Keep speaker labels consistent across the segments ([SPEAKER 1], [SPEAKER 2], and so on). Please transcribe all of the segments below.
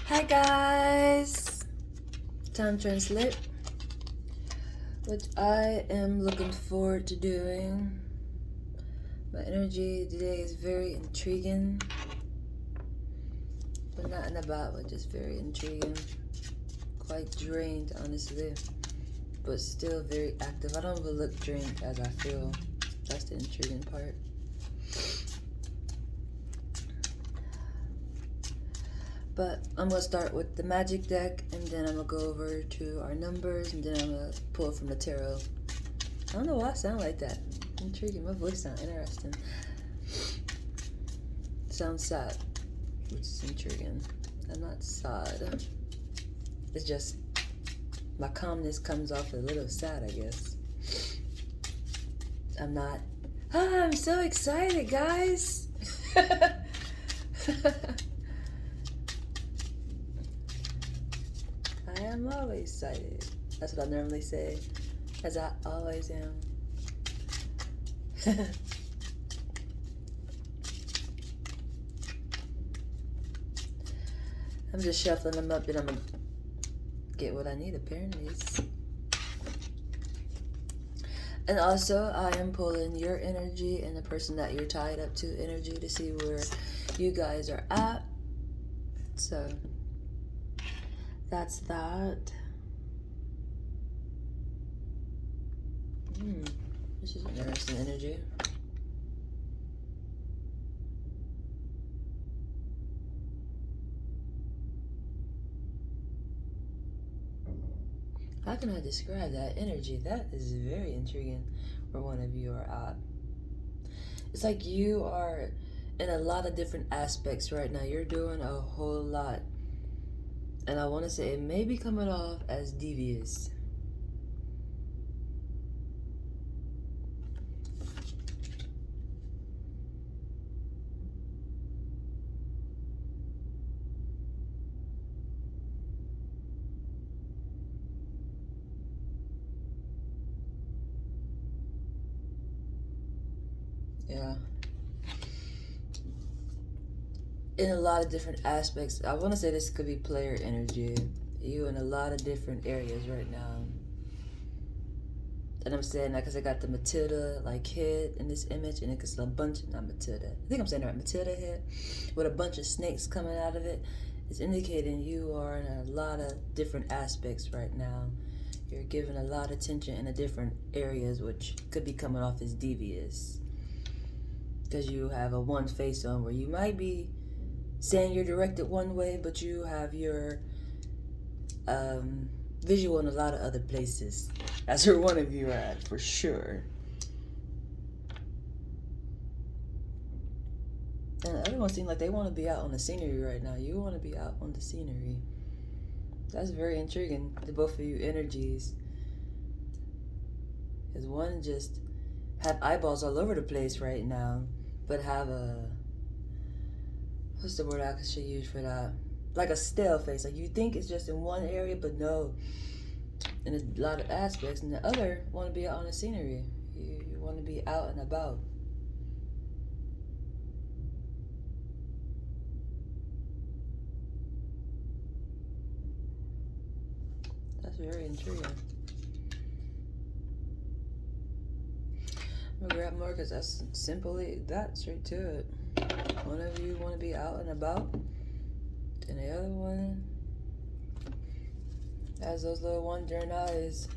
[SPEAKER 1] Hi guys! Time translate, which I am looking forward to doing. My energy today is very intriguing, but not in a bad way, just very intriguing. Quite drained, honestly, but still very active. I don't even look drained as I feel. That's the intriguing part. But I'm going to start with the magic deck, and then I'm going to go over to our numbers, and then I'm going to pull from the tarot. I don't know why I sound like that. Intriguing. My voice sounds interesting. Sounds sad, which is intriguing. I'm not sad. It's just my calmness comes off a little sad, I guess. I'm not. Ah, I'm so excited, guys. I am always excited. That's what I normally say, as I always am. I'm just shuffling them up and I'm gonna get what I need apparently. And also I am pulling your energy and the person that you're tied up to energy to see where you guys are at. So that's that. This is interesting energy. How can I describe that energy? That is very intriguing where one of you are at. It's like you are in a lot of different aspects right now. You're doing a whole lot. And I want to say it may be coming off as devious. Yeah. In a lot of different aspects. I want to say this could be player energy. You in a lot of different areas right now. And I'm saying that because I got the Matilda like head in this image, and it's a bunch of, not Matilda, I think I'm saying the right, Matilda head, with a bunch of snakes coming out of it. It's indicating you are in a lot of different aspects right now. You're giving a lot of attention in the different areas, which could be coming off as devious. Because you have a one face on where you might be saying you're directed one way, but you have your visual in a lot of other places. That's where one of you are at, for sure. And the other one seems like they want to be out on the scenery right now. You want to be out on the scenery. That's very intriguing, the both of you energies. Because one just have eyeballs all over the place right now, but have a, what's the word I should use for that? Like a stale face. Like you think it's just in one area, but no, in a lot of aspects. And the other want to be out on the scenery. You want to be out and about. That's very intriguing. I'm gonna grab more because that's simply that, straight to it. One of you want to be out and about, and the other one has those little wandering eyes.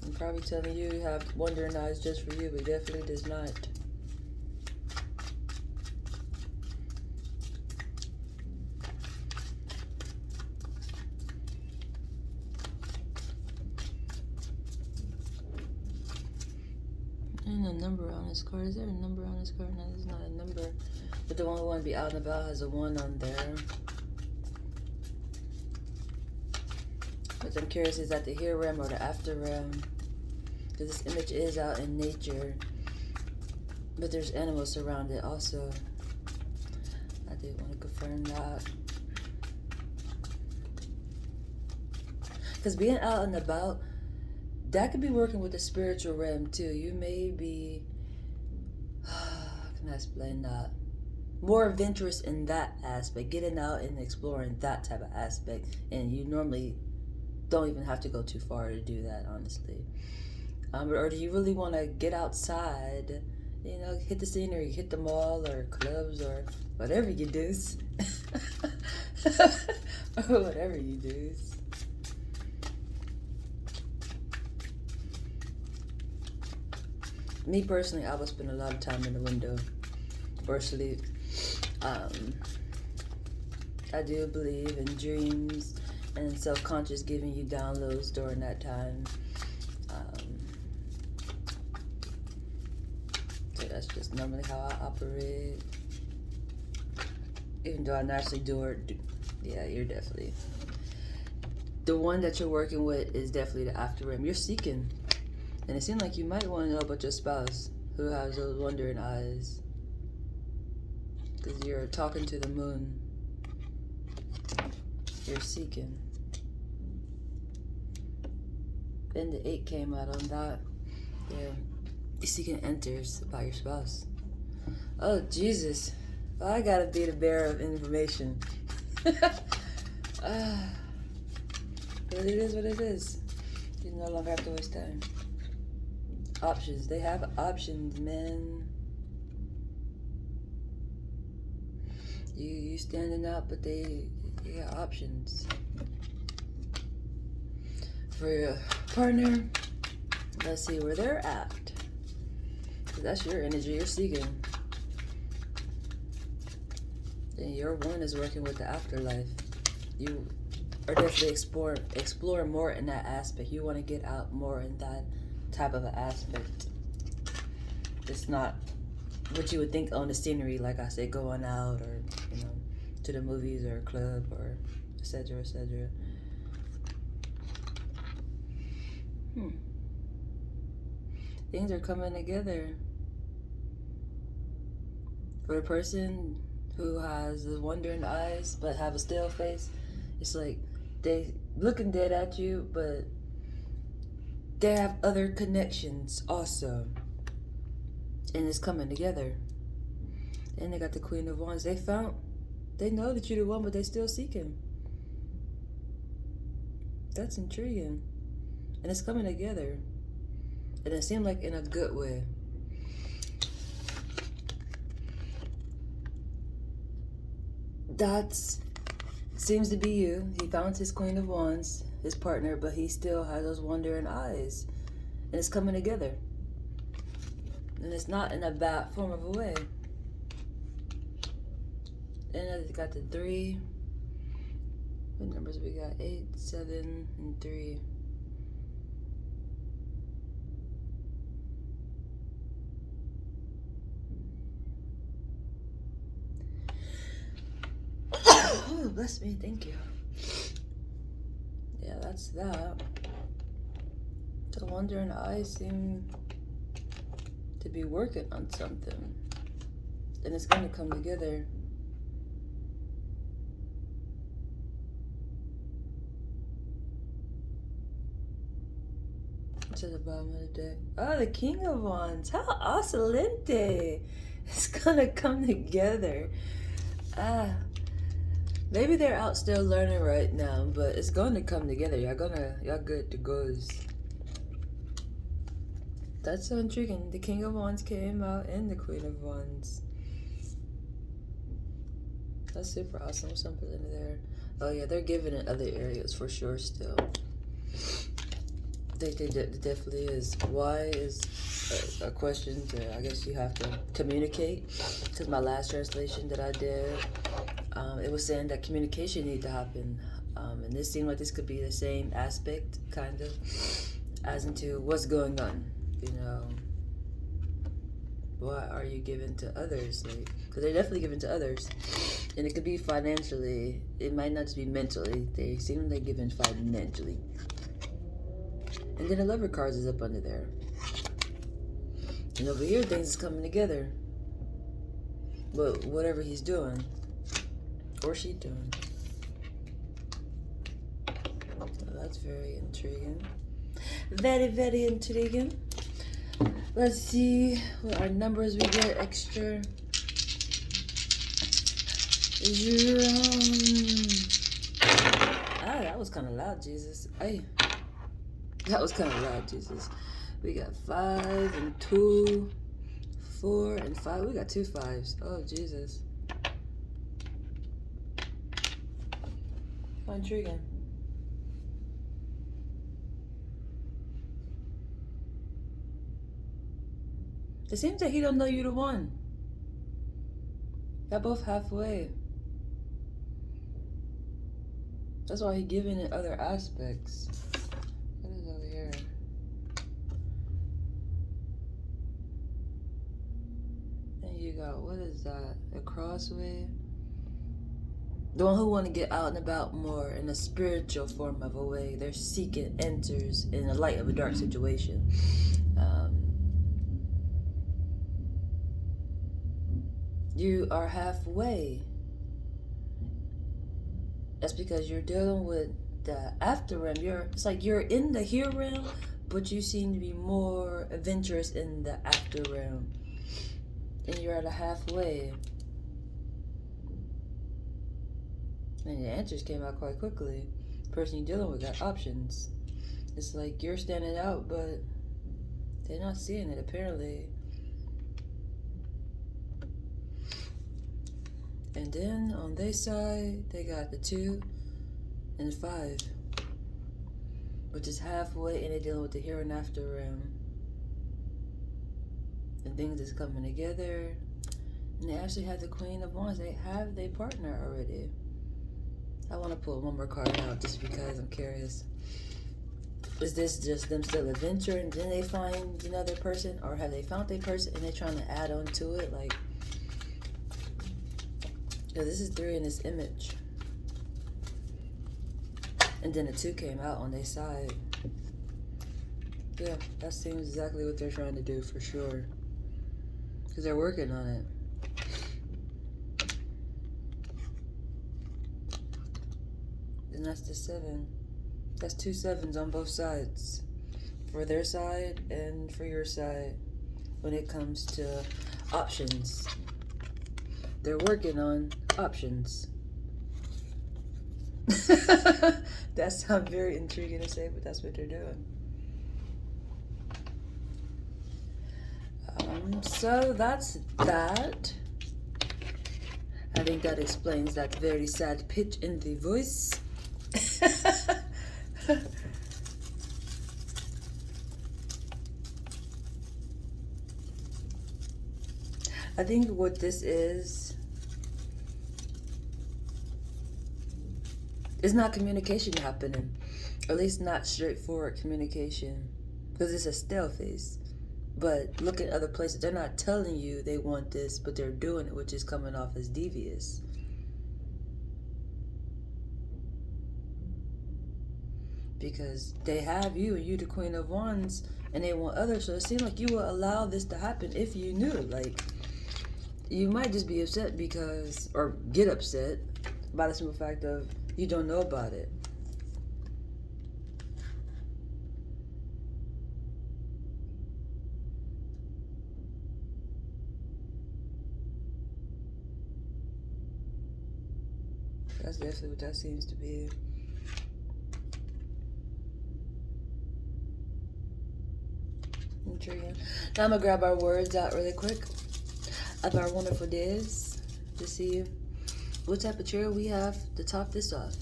[SPEAKER 1] I'm probably telling you have wandering eyes just for you, but definitely does not. And a number on this card. Is there a number on this card? No, there's not a number. But the one who want to be out and about has a 1 on there. But I'm curious, is that the here realm or the after realm? Because this image is out in nature, but there's animals surrounded also. I did want to confirm that. Because being out and about, that could be working with the spiritual realm too. You may be, how can I explain that? more adventurous in that aspect, getting out and exploring that type of aspect. And you normally don't even have to go too far to do that, honestly. Or do you really want to get outside, you know, hit the scenery, hit the mall or clubs or whatever you do, or whatever you do. Me personally, I would spend a lot of time in the window or sleep. I do believe in dreams and self-conscious giving you downloads during that time. So that's just normally how I operate. Even though I naturally do it, yeah, you're definitely the one that you're working with is definitely the after rim. You're seeking, and it seems like you might want to know about your spouse who has those wondering eyes, because you're talking to the moon. You're seeking. Then the 8 came out on that. Yeah. You're seeking enters by your spouse. Oh, Jesus. Well, I gotta be the bearer of information. But it is what it is. You no longer have to waste time. Options. They have options, man. You standing out, but they got options. For your partner, let's see where they're at. That's your energy you're seeking. And your one is working with the afterlife. You are definitely explore more in that aspect. You want to get out more in that type of an aspect. It's not what you would think on the scenery, like I said, going out or, you know, to the movies or a club or etc. etc. Things are coming together. For a person who has the wondering eyes but have a still face, it's like they looking dead at you, but they have other connections also. And it's coming together. And they got the Queen of Wands. They know that you're the one, but they still seeking. That's intriguing. And it's coming together. And it seemed like in a good way. That seems to be you. He found his Queen of Wands, his partner, but he still has those wondering eyes. And it's coming together. And it's not in a bad form of a way. And I got the 3. What numbers we got? 8, 7, and 3. Oh, bless me, thank you. Yeah, that's that. The wondering eyes seem to be working on something. And it's going to come together. To the bottom of the deck. Oh, the King of Wands. How excelente. It's going to come together. Maybe they're out still learning right now, but it's going to come together. Y'all good to goes. That's so intriguing. The King of Wands came out and the Queen of Wands. That's super awesome. Something in there. Oh yeah, they're giving in other areas for sure still. They definitely is. Why is a question that I guess you have to communicate. Because my last translation that I did, it was saying that communication needs to happen. And this seemed like this could be the same aspect, kind of, as into what's going on. You know, what are you giving to others? Like, because they're definitely giving to others. And it could be financially. It might not just be mentally. They seem like they're giving financially. And then the Lover cards is up under there. And over here, things is coming together. But whatever he's doing, or she doing. So that's very intriguing. Very, very intriguing. Let's see what our numbers we get extra. Ah, that was kind of loud, Jesus. Hey, that was kind of loud, Jesus. We got 5 and 2, 4 and 5. We got 2 5s. Oh, Jesus. How intriguing. It seems that he don't know you the one. Y'all both halfway. That's why he giving it other aspects. What is over here? Then you got, what is that? A crossway? The one who want to get out and about more in a spiritual form of a way. They're seeking enters in the light of a dark situation. You are halfway. That's because you're dealing with the after realm. It's like you're in the here realm, but you seem to be more adventurous in the after realm. And you're at a halfway. And the answers came out quite quickly. The person you're dealing with got options. It's like you're standing out, but they're not seeing it apparently. And then on their side, they got the 2 and 5, which is halfway, and they're dealing with the here and after realm. And things is coming together. And they actually have the Queen of Wands. They have their partner already. I want to pull one more card out just because I'm curious. Is this just them still adventuring and then they find another person? Or have they found their person and they're trying to add on to it? Like, yeah, this is 3 in this image. And then the 2 came out on their side. Yeah, that seems exactly what they're trying to do for sure. Because they're working on it. And that's the 7. That's 2 7s on both sides. For their side and for your side. When it comes to options. They're working on options. That sounds very intriguing to say, but that's what they're doing. So that's that. I think that explains that very sad pitch in the voice. I think what this is not communication happening. Or at least not straightforward communication. Because it's a stale face. But look at other places. They're not telling you they want this, but they're doing it, which is coming off as devious. Because they have you, and you the Queen of Wands, and they want others. So it seems like you will allow this to happen if you knew. Like, you might just be upset because, or get upset by the simple fact of you don't know about it. That's definitely what that seems to be. Intriguing. Now I'm gonna grab our words out really quick of our wonderful days to see what type of trio we have to top this off.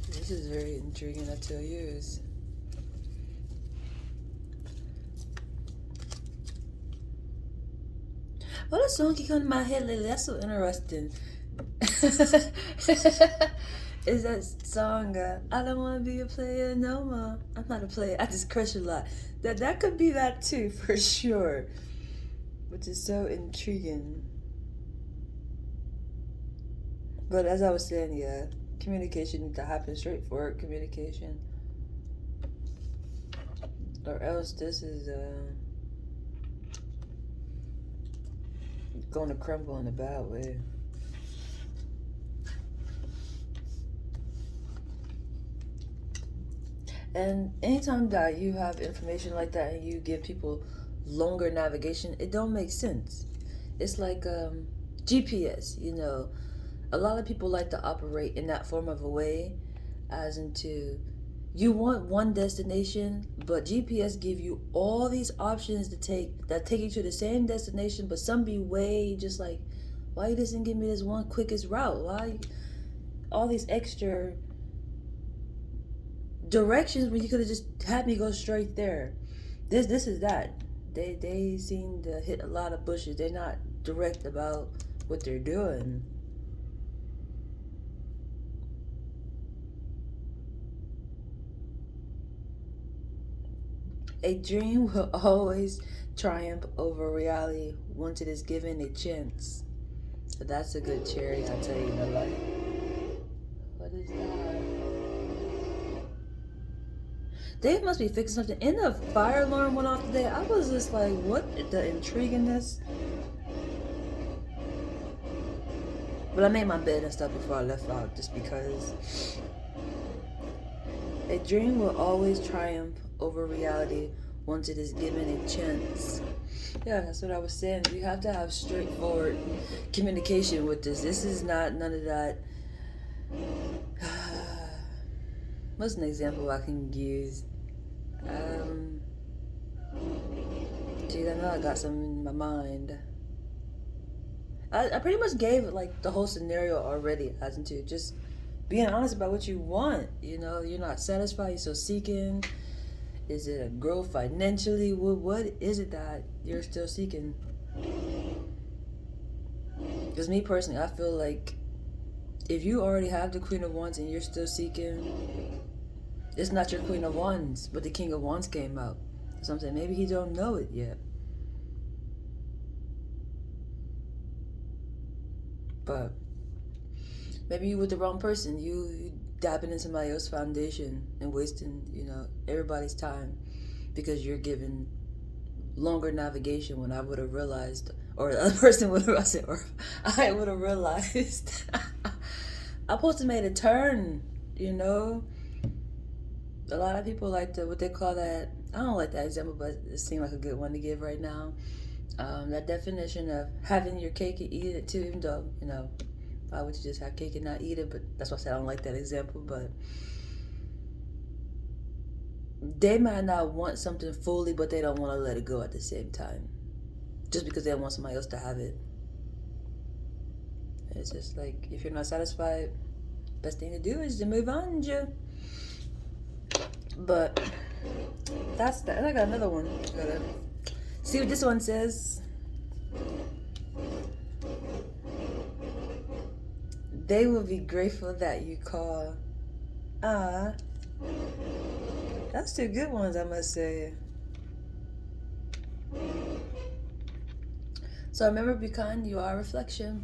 [SPEAKER 1] This is very intriguing, I tell you. What a song keep coming to my head lately? That's so interesting. Is that song, I don't want to be a player no more. I'm not a player, I just crush a lot. That could be that too, for sure. Which is so intriguing. But as I was saying, yeah, communication needs to happen, straightforward communication. Or else this is going to crumble in a bad way. And anytime that you have information like that and you give people longer navigation, it don't make sense. It's like GPS, you know, a lot of people like to operate in that form of a way, as into you want one destination, but GPS give you all these options to take that take you to the same destination, but some be way just like, why you doesn't give me this one quickest route? Why all these extra directions when you could have just had me go straight there? This is that. They seem to hit a lot of bushes. They're not direct about what they're doing. A dream will always triumph over reality once it is given a chance. So that's a good cherry, I'll tell you in the life. What is that? Dave must be fixing something. And the fire alarm went off today. I was just like, what the intrigue in this? But I made my bed and stuff before I left out, just because a dream will always triumph over reality once it is given a chance. Yeah, that's what I was saying. You have to have straightforward communication with this. This is not none of that. What's an example I can use? Geez, I know I got some in my mind. I pretty much gave like the whole scenario already, as into just being honest about what you want. You know, you're not satisfied, you're still seeking. Is it a growth financially? What is it that you're still seeking? Because me personally, I feel like if you already have the Queen of Wands and you're still seeking, it's not your Queen of Wands, but the King of Wands came out. So I'm saying maybe he don't know it yet. But maybe you with the wrong person. You dabbing in somebody else's foundation and wasting, everybody's time because you're given longer navigation when I would have realized, or the other person would have, I would have realized I'm supposed to made a turn, A lot of people like to, what they call that, I don't like that example, but it seemed like a good one to give right now. That definition of having your cake and eating it too, even though, why would you just have cake and not eat it? But that's why I said I don't like that example. But they might not want something fully, but they don't want to let it go at the same time. Just because they want somebody else to have it. It's just like, if you're not satisfied, best thing to do is to move on, Joe. But that's that. And I got another one. Gotta see what this one says. They will be grateful that you call. That's two good ones, I must say. So remember, be kind. You are a reflection.